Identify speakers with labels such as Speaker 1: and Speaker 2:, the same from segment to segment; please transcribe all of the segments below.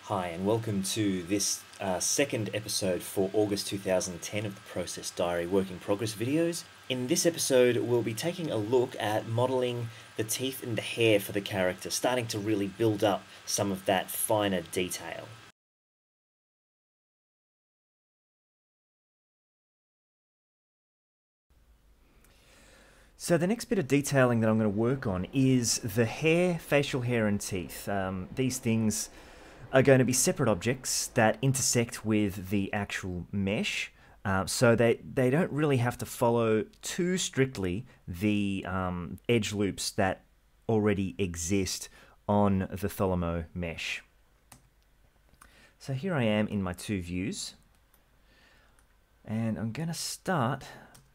Speaker 1: Hi, and welcome to this second episode for August 2010 of the Process Diary Work in Progress videos. In this episode, we'll be taking a look at modelling the teeth and the hair for the character, starting to really build up some of that finer detail. So the next bit of detailing that I'm going to work on is the hair, facial hair and teeth. These things are going to be separate objects that intersect with the actual mesh. So they don't really have to follow too strictly the edge loops that already exist on the Tholemo mesh. So here I am in my two views. And I'm going to start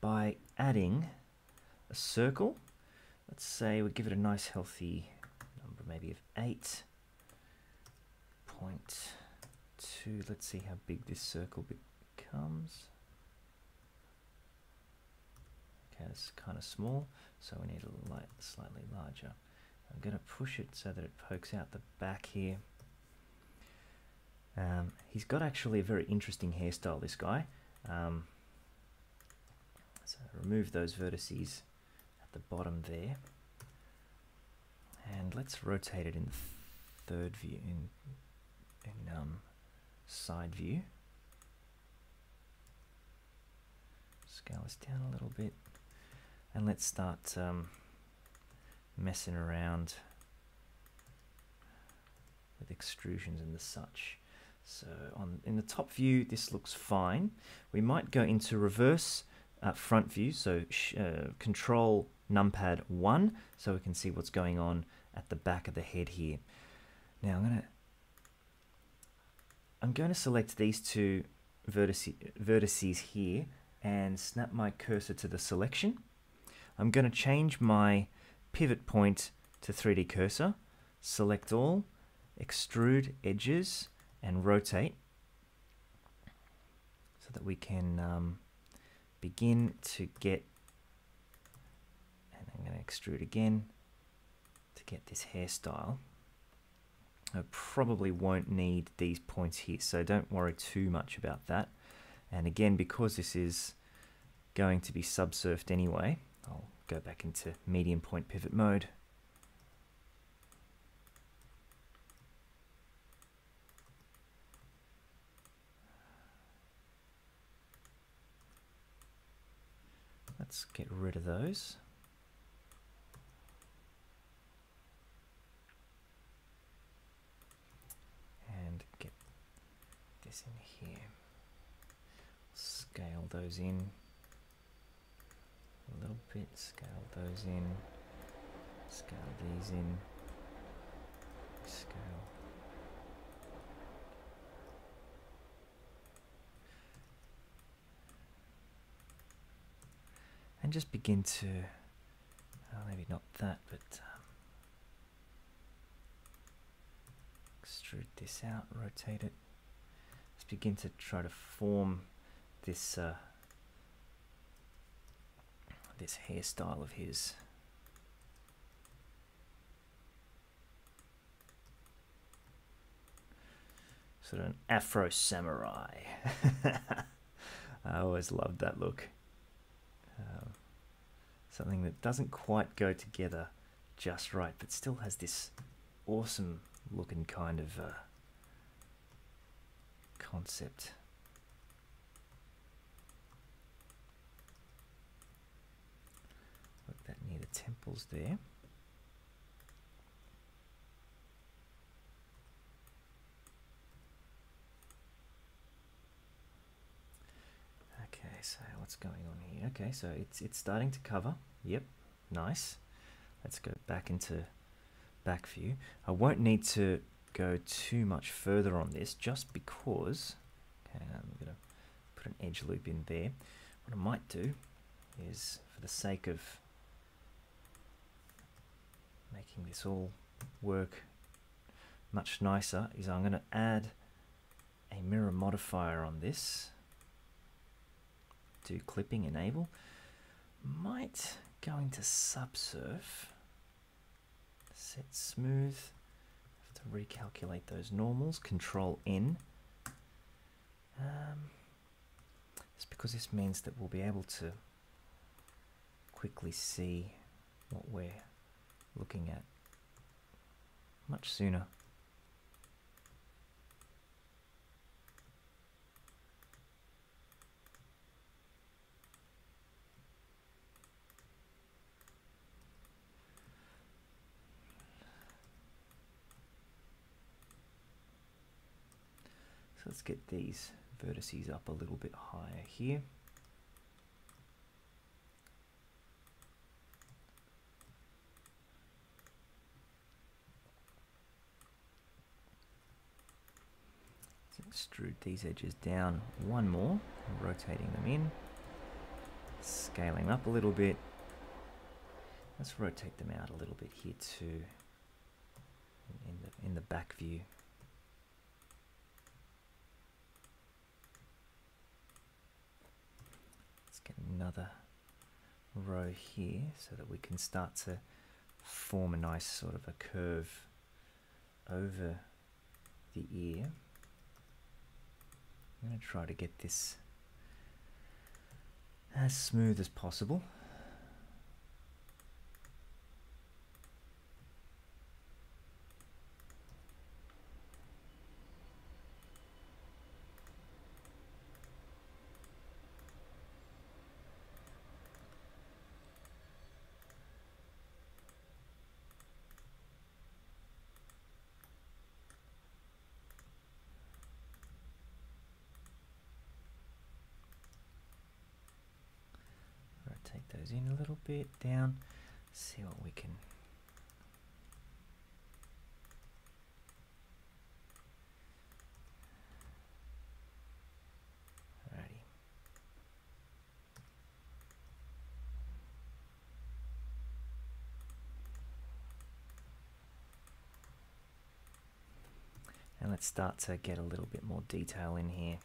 Speaker 1: by adding a circle. Let's say we'll give it a nice healthy number, maybe of 8.2. Let's see how big this circle becomes. Okay, it's kind of small, so we need a slightly larger. I'm going to push it so that it pokes out the back here. He's got actually a very interesting hairstyle, this guy. So remove those vertices at the bottom there, and let's rotate it in third view, in side view. Scale this down a little bit, and let's start messing around with extrusions and the such. So in the top view, this looks fine. We might go into reverse front view, so control numpad 1, so we can see what's going on at the back of the head here. Now I'm going to select these two vertices here and snap my cursor to the selection. I'm going to change my pivot point to 3D cursor, select all, extrude edges, and rotate so that we can begin to get, and I'm going to extrude again to get this hairstyle. I probably won't need these points here, so don't worry too much about that. And again, because this is going to be subsurfed anyway, I'll go back into medium point pivot mode. Let's get rid of those. And get this in here. Scale those in a little bit, scale those in, scale these in, scale. And just begin to, maybe not that, but extrude this out, rotate it. Let's begin to try to form this this hairstyle of his. Sort of an Afro samurai. I always loved that look. Something that doesn't quite go together just right, but still has this awesome looking kind of concept. Look that near the temples there. Okay, so what's going on here? Okay, so it's starting to cover. Yep, nice. Let's go back into back view. I won't need to go too much further on this just because, okay, I'm going to put an edge loop in there. What I might do is, for the sake of making this all work much nicer, is I'm going to add a mirror modifier on this. Do clipping enable. Might go into subsurf, set smooth. Have to recalculate those normals. Control N. It's because this means that we'll be able to quickly see what we're looking at much sooner. So let's get these vertices up a little bit higher here. Let's extrude these edges down one more, rotating them in, scaling up a little bit. Let's rotate them out a little bit here too, in the back view. Another row here so that we can start to form a nice sort of a curve over the ear. I'm going to try to get this as smooth as possible. Rotate those in a little bit, down, see what we can. Alrighty. And let's start to get a little bit more detail in here.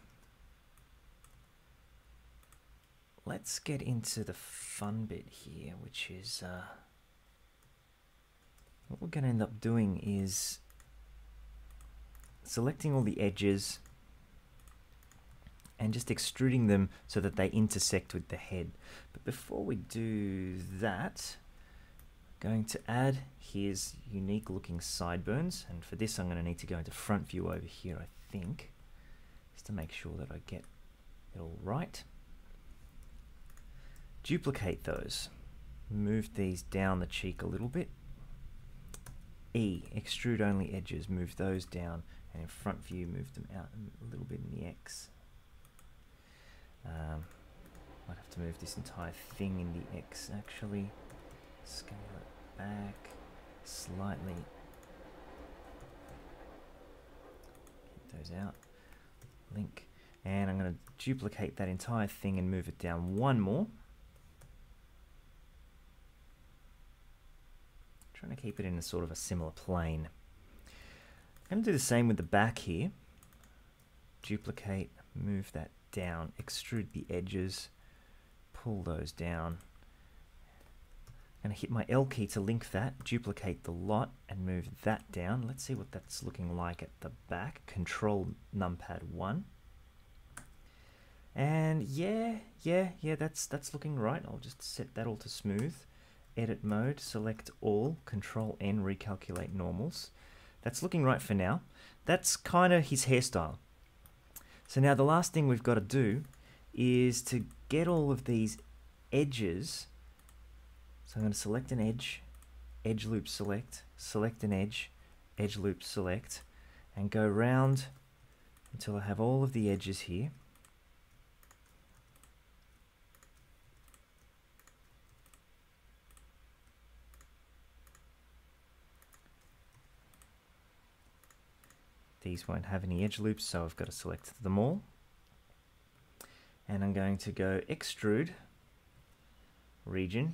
Speaker 1: Let's get into the fun bit here, which is what we're going to end up doing is selecting all the edges and just extruding them so that they intersect with the head. But before we do that, I'm going to add his unique looking sideburns, and for this I'm going to need to go into front view over here, I think, just to make sure that I get it all right. Duplicate those, move these down the cheek a little bit. E, extrude only edges, move those down, and in front view move them out a little bit in the X. Might have to move this entire thing in the X actually. Scale it back slightly. Get those out. Link. And I'm going to duplicate that entire thing and move it down one more. Trying to keep it in a sort of a similar plane. I'm going to do the same with the back here. Duplicate, move that down, extrude the edges, pull those down. I'm going to hit my L key to link that, duplicate the lot and move that down. Let's see what that's looking like at the back. Control numpad 1. And yeah, that's looking right. I'll just set that all to smooth. Edit mode, select all, Control N, recalculate normals. That's looking right for now. That's kind of his hairstyle. So now the last thing we've got to do is to get all of these edges. So I'm going to select an edge, edge loop select, select an edge loop select, and go round until I have all of the edges here. These won't have any edge loops, so I've got to select them all. And I'm going to go extrude, region,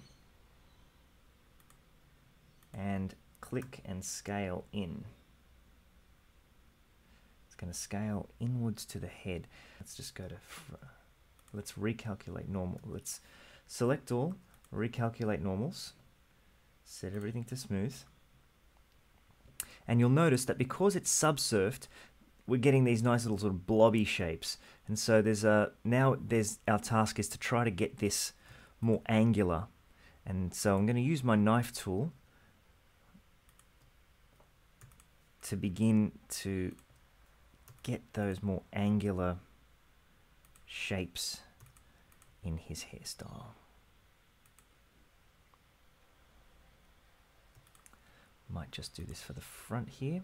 Speaker 1: and click and scale in. It's going to scale inwards to the head. Let's just go to, let's recalculate normal. Let's select all, recalculate normals, set everything to smooth. And you'll notice that because it's subsurfed, we're getting these nice little sort of blobby shapes. And so there's our task is to try to get this more angular. And so I'm going to use my knife tool to begin to get those more angular shapes in his hairstyle. Might just do this for the front here,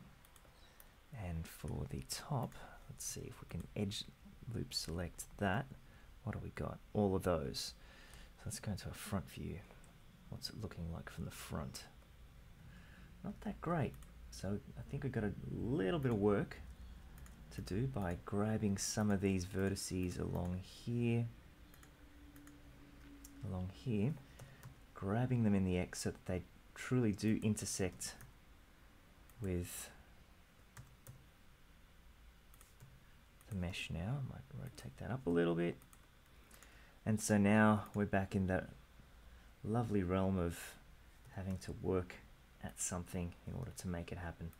Speaker 1: and for the top, let's see if we can edge loop select that. What do we got? All of those. So let's go into a front view. What's it looking like from the front? Not that great. So I think we've got a little bit of work to do by grabbing some of these vertices along here, grabbing them in the X so that they truly do intersect with the mesh now. I might rotate that up a little bit. And so now we're back in that lovely realm of having to work at something in order to make it happen.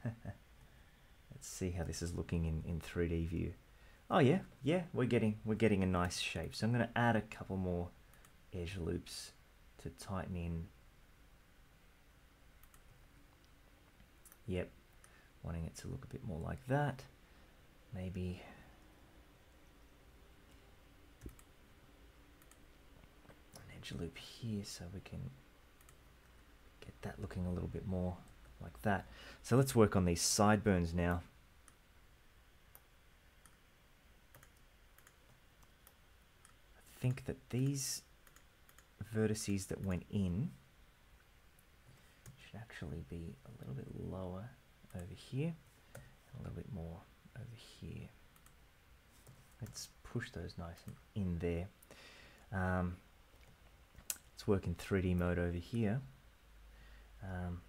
Speaker 1: Let's see how this is looking in 3D view. Oh yeah, we're getting a nice shape. So I'm going to add a couple more edge loops to tighten in. Yep, wanting it to look a bit more like that. Maybe an edge loop here so we can get that looking a little bit more like that. So let's work on these sideburns now. I think that these vertices that went in should actually be a little bit lower over here and a little bit more over here. Let's push those nice and in there. Let's work in 3D mode over here. I'm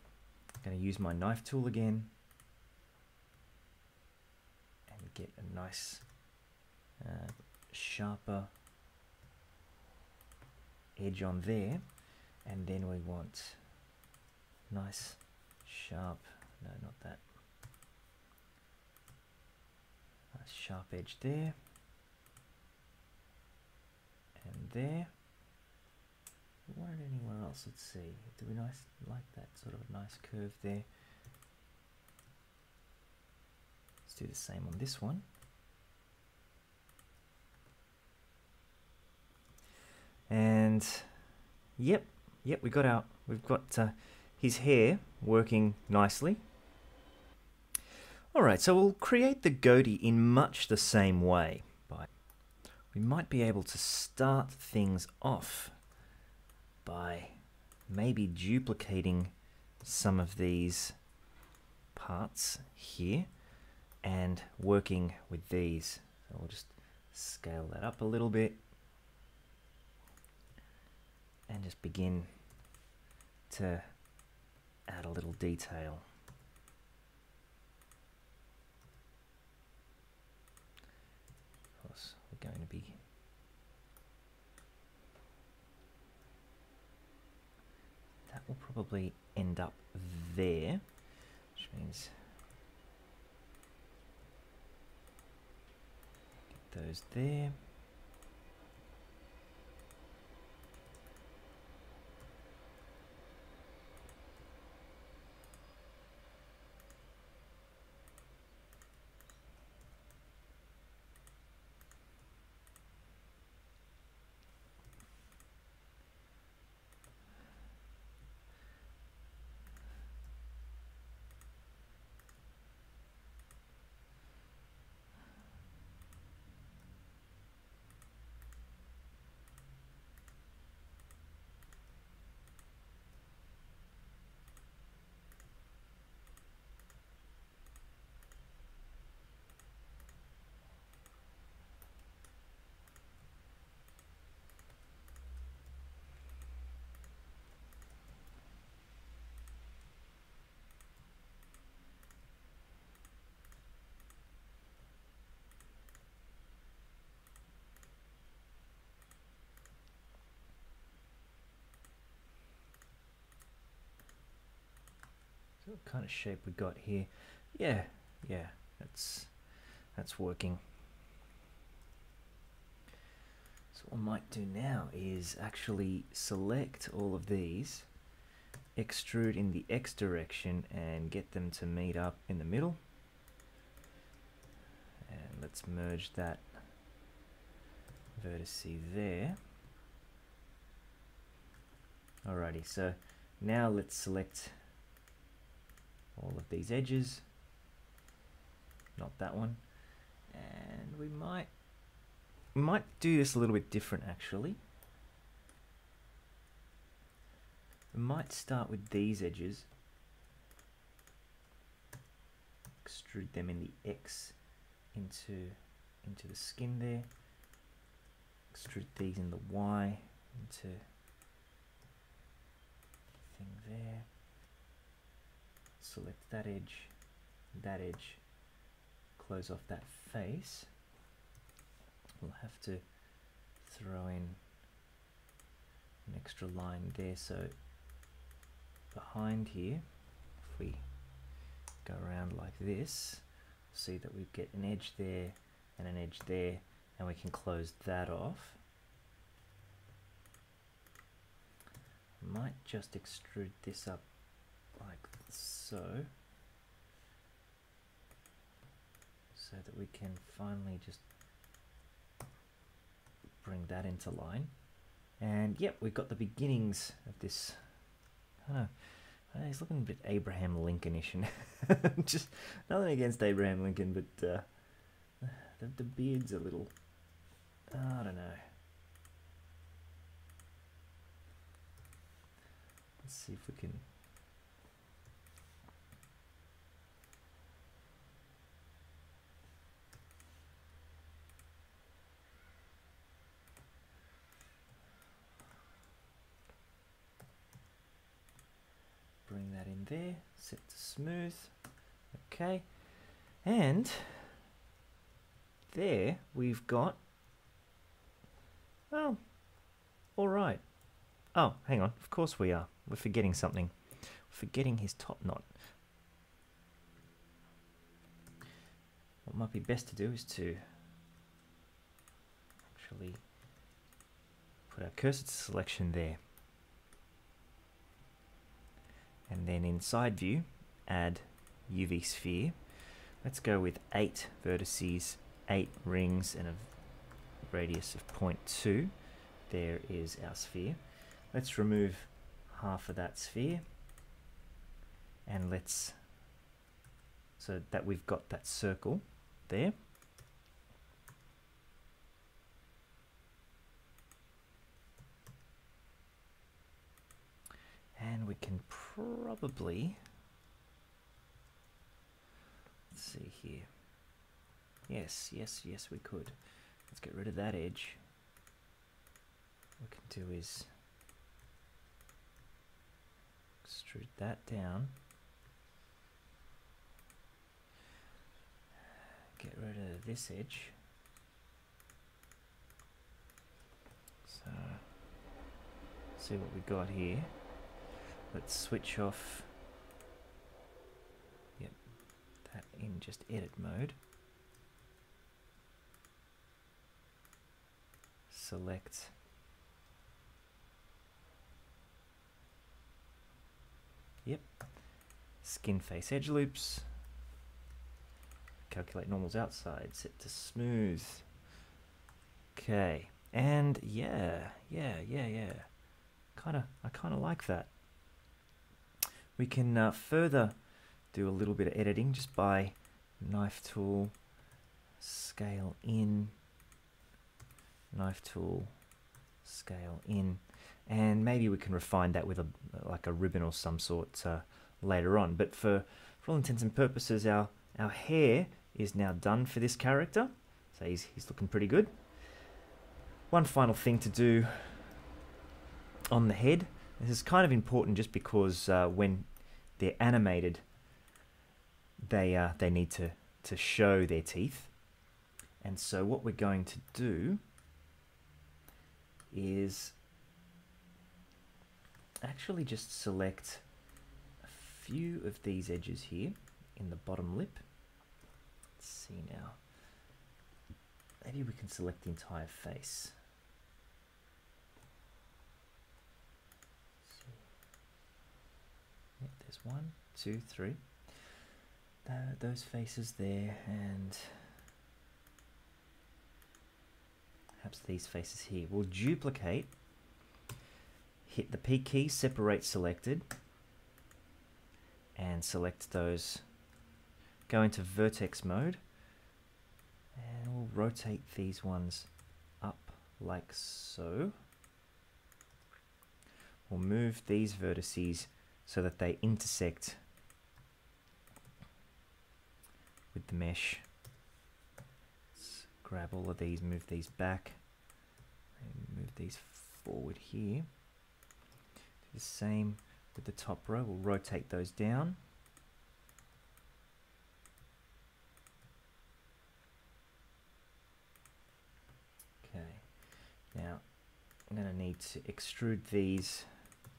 Speaker 1: going to use my knife tool again and get a nice sharper edge on there, and then we want nice sharp, no, not that, nice sharp edge there and there. We want it anywhere else. Let's see, do we like that sort of a nice curve there? Let's do the same on this one. And yep, we've got his hair working nicely. All right, so we'll create the goatee in much the same way. We might be able to start things off by maybe duplicating some of these parts here and working with these. So we'll just scale that up a little bit and just begin to add a little detail. Of course, we're going to be that will probably end up there, which means get those there. what kind of shape we got here. Yeah, that's working. So what I might do now is actually select all of these, extrude in the X direction and get them to meet up in the middle. And let's merge that vertex there. Alrighty, so now let's select all of these edges, not that one, and we might do this a little bit different actually. We might start with these edges, extrude them in the X into the skin there, extrude these in the Y into thing there, select that edge, close off that face. We'll have to throw in an extra line there, so behind here, if we go around like this, see that we get an edge there and an edge there, and we can close that off. Might just extrude this up like so, so that we can finally just bring that into line. And yep, we've got the beginnings of this. I don't know, he's looking a bit Abraham Lincolnish. Just nothing against Abraham Lincoln, but the beard's a little, I don't know. Let's see if we can bring that in there, set to smooth. Okay, and there we've got, oh, all right. Oh, hang on, of course we are. We're forgetting something. We're forgetting his top knot. What might be best to do is to actually put our cursor to selection there. And then in side view, add UV sphere. Let's go with 8 vertices, 8 rings, and a radius of 0.2. There is our sphere. Let's remove half of that sphere, and let's, so that we've got that circle there. And we can probably, let's see here. Yes, we could. Let's get rid of that edge. What we can do is extrude that down. Get rid of this edge. So, see what we got here. Let's switch off, yep, that in just edit mode. Select skin face edge loops, calculate normals outside, set to smooth. Okay, and I kinda like that. We can further do a little bit of editing just by knife tool, scale in, knife tool, scale in, and maybe we can refine that with like a ribbon or some sort later on. But for all intents and purposes, our hair is now done for this character, so he's looking pretty good. One final thing to do on the head. This is kind of important just because when they're animated, they need to show their teeth. And so what we're going to do is actually just select a few of these edges here in the bottom lip. Let's see now. Maybe we can select the entire face. Yep, there's 1, 2, 3. Those faces there, and perhaps these faces here. We'll duplicate, hit the P key, separate selected, and select those. Go into vertex mode, and we'll rotate these ones up like so. We'll move these vertices so that they intersect with the mesh. Let's grab all of these, move these back, and move these forward here. Do the same with the top row. We'll rotate those down. Okay, now I'm going to need to extrude these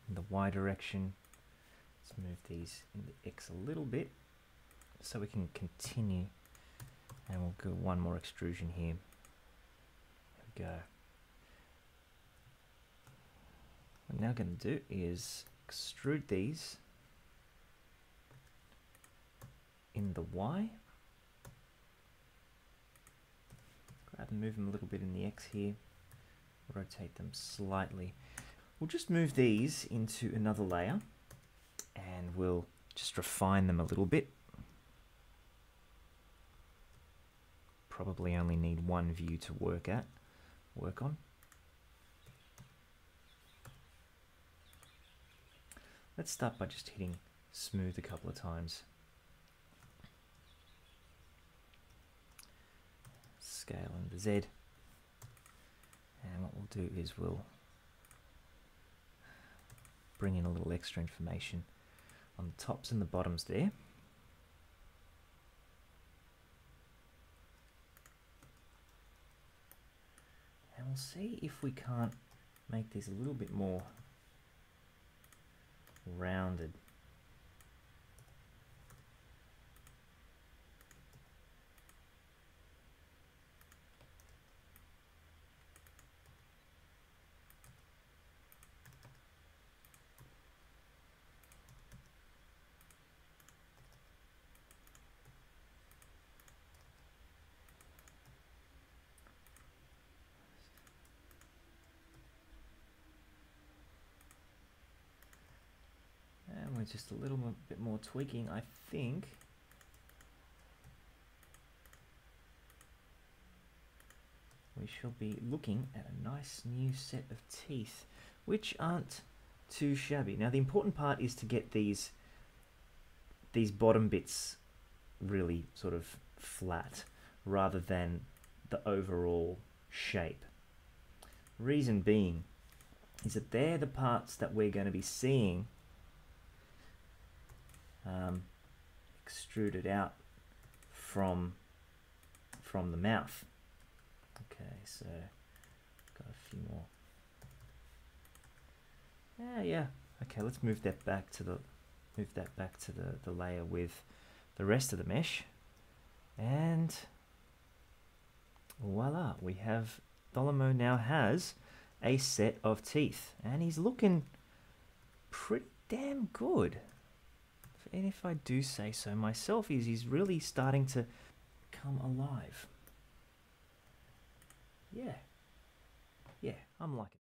Speaker 1: in the Y direction. Let's move these in the X a little bit so we can continue, and we'll go one more extrusion here. There we go. What I'm now going to do is extrude these in the Y. Grab and move them a little bit in the X here. Rotate them slightly. We'll just move these into another layer, and we'll just refine them a little bit. Probably only need one view to work on. Let's start by just hitting smooth a couple of times. Scale in the Z. And what we'll do is we'll bring in a little extra information on the tops and the bottoms there. And we'll see if we can't make these a little bit more rounded. And with just a little bit more tweaking, I think we shall be looking at a nice new set of teeth, which aren't too shabby. Now the important part is to get these bottom bits really sort of flat rather than the overall shape. Reason being is that they're the parts that we're going to be seeing extruded out from the mouth. Okay, so got a few more. Yeah. Okay, let's move that back to the layer with the rest of the mesh, and voila, we have Tholemo now has a set of teeth, and he's looking pretty damn good. And if I do say so myself, he's really starting to come alive. Yeah, I'm liking it.